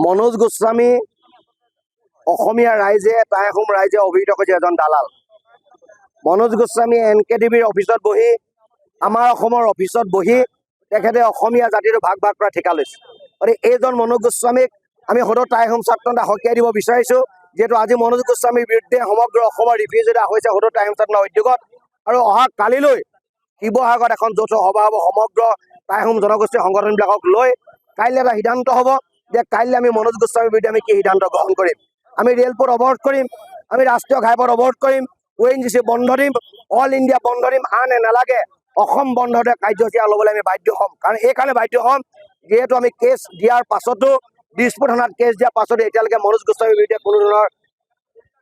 মনোজ গোস্বামী অসমীয়া ৰাইজে টাই আহোম ৰাইজে অভিহিত কৰিছে এজন দালাল। মনোজ গোস্বামী NKTVৰ অফিচত বহি আমাৰ অসমৰ অফিচত বহি তেখেতে অসমীয়া জাতিটো ভাগ ভাগ কৰা ঠিকা লৈছে। গতিকে এইজন মনোজ গোস্বামীক আমি সদৌ টাই আহোম ছাত্ৰ সন্থা সকীয়াই দিব বিচাৰিছোঁ, যিহেতু আজি মনোজ গোস্বামীৰ বিৰুদ্ধে সমগ্ৰ অসমৰ ৰিভিউ এটা হৈছে সদৌ টাই আহোম ছাত্ৰ সন্থাৰ উদ্যোগত। আৰু অহা কালিলৈ শিৱসাগৰত এখন যৌথ সভা হ'ব সমগ্ৰ টাই আহোম জনগোষ্ঠীৰ সংগঠনবিলাকক লৈ। কাইলৈ এটা সিদ্ধান্ত হ'ব যে কাইলৈ আমি মনোজ গোস্বামীৰ বিৰুদ্ধে আমি কি সিদ্ধান্ত গ্ৰহণ কৰিম। আমি ৰেলপথ অৱৰোধ কৰিম, আমি ৰাষ্ট্ৰীয় ঘাইপথ অৱৰোধ কৰিম, ONGC বন্ধ দিম, অল ইণ্ডিয়া বন্ধ দিম, আনে নালাগে অসম বন্ধতে কাৰ্যসূচী ল'বলৈ আমি বাধ্য হ'ম। কাৰণ এইকাৰণে বাধ্য হ'ম যিহেতু আমি কেছ দিয়াৰ পাছতো দিছপুৰ থানাত কেছ দিয়াৰ পাছতো এতিয়ালৈকে মনোজ গোস্বামীৰ বিৰুদ্ধে কোনো ধৰণৰ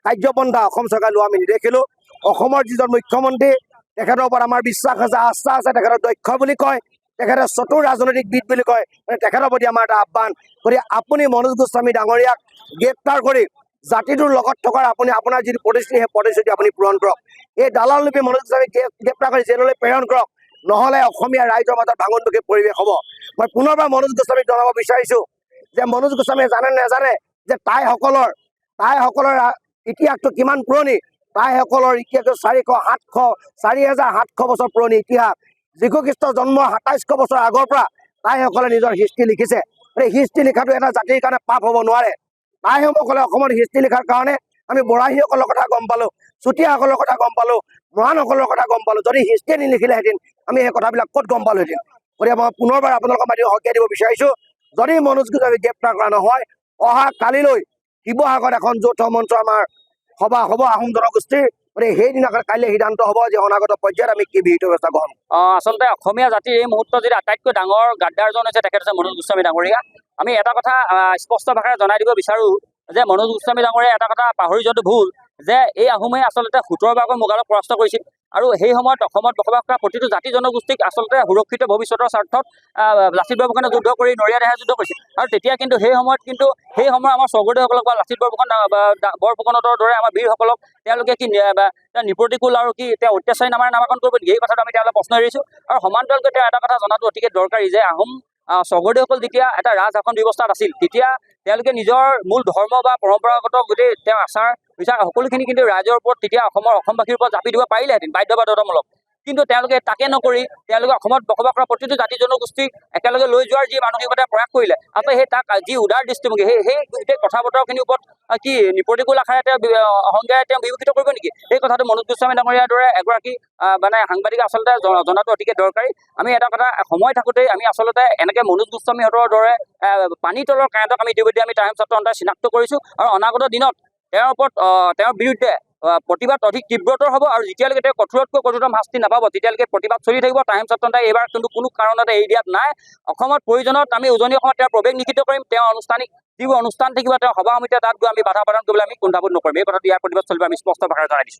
কাৰ্যপন্থা অসম চৰকাৰে লোৱা আমি নেদেখিলোঁ। অসমৰ যিজন মুখ্যমন্ত্ৰী তেখেতৰ ওপৰত আমাৰ বিশ্বাস আছে, আস্থা আছে, তেখেতৰ দক্ষ বুলি কয়, তেখেতে চতুৰ ৰাজনৈতিকবিদ বুলি কয়। তেখেতৰ প্ৰতি আমাৰ এটা আহ্বান, গতিকে আপুনি মনোজ গোস্বামী ডাঙৰীয়াক গ্ৰেপ্তাৰ কৰি জাতিটোৰ লগত থকাৰ আপুনি আপোনাৰ যিটো প্ৰতিশ্ৰুতি সেই প্ৰতিশ্ৰুতি আপুনি পূৰণ কৰক। এই দালাল লোপী মনোজ গোস্বামীক গ্ৰেপ্তাৰ কৰি জেললৈ প্ৰেৰণ কৰক, নহ'লে অসমীয়া ৰাইজৰ মাজত ভাঙোনমুখী পৰিৱেশ হ'ব। মই পুনৰবাৰ মনোজ গোস্বামীক জনাব বিচাৰিছোঁ যে মনোজ গোস্বামীয়ে জানে নেজানে যে টাইসকলৰ ইতিহাসটো কিমান পুৰণি। টাইসকলৰ ইতিহাসটো 4,700 বছৰ পুৰণি ইতিহাস। যীশু খ্ৰীষ্টৰ জন্ম 2700 বছৰ আগৰ পৰা টাইসকলে নিজৰ হিষ্ট্ৰী লিখিছে। এই হিষ্ট্ৰী লিখাটো এটা জাতিৰ কাৰণে পাপ হ'ব নোৱাৰে। টাইসকলে অসমত হিষ্ট্ৰী লিখাৰ কাৰণে আমি বৰাহীসকলৰ কথা গম পালোঁ, চুতীয়াসকলৰ কথা গম পালোঁ, মৰাণসকলৰ কথা গম পালোঁ। যদি হিষ্ট্ৰীয়ে নিলিখিলেহেঁতেন আমি সেই কথাবিলাক ক'ত গম পালোঁহেঁতেন। গতিকে মই পুনৰবাৰ আপোনালোকৰ মাধ্যমে সকীয়াই দিব বিচাৰিছোঁ, যদি মনোজ গোস্বামীক গ্ৰেপ্তাৰ কৰা নহয় অহা কালিলৈ শিৱসাগৰত এখন যৌথ মঞ্চ আমাৰ সভা হ'ব আহোম জনগোষ্ঠীৰ। গতিকে সেইদিনাখন কাইলৈ সিদ্ধান্ত হ'ব যে অনাগত পৰ্যায়ত আমি কি বিহিত ব্যৱস্থা গ্ৰহণ। আচলতে অসমীয়া জাতিৰ এই মুহূৰ্তত যদি আটাইতকৈ ডাঙৰ গাদ্দাৰজন হৈছে তেখেত হৈছে মনোজ গোস্বামী ডাঙৰীয়া। আমি এটা কথা স্পষ্ট ভাষাৰে জনাই দিব বিচাৰোঁ যে মনোজ গোস্বামী ডাঙৰীয়া এটা কথা পাহৰি যোৱাটো ভুল যে এই আহোমে আচলতে 17 বাৰকৈ মোগলক পৰাস্ত কৰিছিল। আৰু সেই সময়ত অসমত বসবাস কৰা প্ৰতিটো জাতি জনগোষ্ঠীক আচলতে সুৰক্ষিত ভৱিষ্যতৰ স্বাৰ্থত লাচিত বৰফুকনে যুদ্ধ কৰি নৰিয়া দেহাই যুদ্ধ কৰিছিল। আৰু তেতিয়া কিন্তু সেই সময়ত আমাৰ স্বৰ্গদেউসকলক বা লাচিত বৰফুকনৰ দৰে আমাৰ বীৰসকলক তেওঁলোকে কি নিপ্ৰতিকূল আৰু কি তেওঁ অত্যাচাৰী নামেৰে নামাকৰণ কৰিব নেকি? এই কথাটো আমি তেওঁলোকে প্ৰশ্ন এৰিছোঁ। আৰু সমান্তৰালকৈ তেওঁ এটা কথা জনাটো অতিকে দৰকাৰী যে আহোম স্বৰ্গদেউসকল যেতিয়া এটা ৰাজ শাসন ব্যৱস্থাত আছিল তেতিয়া তেওঁলোকে নিজৰ মূল ধৰ্ম বা পৰম্পৰাগত গোটেই তেওঁ আচাৰ বিচাৰ সকলোখিনি কিন্তু ৰাইজৰ ওপৰত তেতিয়া অসমবাসীৰ ওপৰত জাপি দিব পাৰিলেহেঁতেন বাধ্যবাধকতামূলক। কিন্তু তেওঁলোকে তাকে নকৰি তেওঁলোকে অসমত বসবাস কৰা প্ৰতিটো জাতি জনগোষ্ঠীক একেলগে লৈ যোৱাৰ যি মানসিকতা প্ৰয়াস কৰিলে, আচলতে সেই তাক যি উদাৰ দৃষ্টিভংগী সেই গোটেই কথা বতৰাখিনিৰ ওপৰত কি নিপ্ৰতিকূল আশাৰে তেওঁ অহংকাৰে তেওঁ বিভূষিত কৰিব নেকি? এই কথাটো মনোজ গোস্বামী ডাঙৰীয়াৰ দৰে এগৰাকী সাংবাদিকে আচলতে জনাটো অতিকে দৰকাৰী। আমি এটা কথা সময় থাকোঁতেই আমি আচলতে এনেকৈ মনোজ গোস্বামীহঁতৰ দৰে পানী তলৰ কাঁইটক আমি ইতিমধ্যে আমি টাই আহোম ছাত্ৰ সন্থাই চিনাক্ত কৰিছোঁ। আৰু অনাগত দিনত তেওঁৰ ওপৰত তেওঁৰ বিৰুদ্ধে প্ৰতিবাদ অধিক তীব্ৰতৰ হ'ব। আৰু যেতিয়ালৈকে তেওঁ কঠোৰতকৈ কঠোৰতম শাস্তি নাপাব তেতিয়ালৈকে প্ৰতিবাদ চলি থাকিব। টাই আহোম ছাত্ৰ সন্থাই এইবাৰ কিন্তু কোনো কাৰণতে এৰি দিয়াত নাই। অসমত প্ৰয়োজনত আমি উজনি অসমত তেওঁৰ প্ৰৱেশ নিষিদ্ধ কৰিম। তেওঁ আনুষ্ঠানিক যিবোৰ অনুষ্ঠান থাকিব, তেওঁ সভা সমিতিয়ে তাত গৈ আমি বাধা প্ৰদান কৰিবলৈ আমি কুণ্ঠাবোধ নকৰিম। এই কথাটো ইয়াৰ প্ৰতিবাদ চলিব আমি স্পষ্ট ভাষাৰে জনাই দিছোঁ।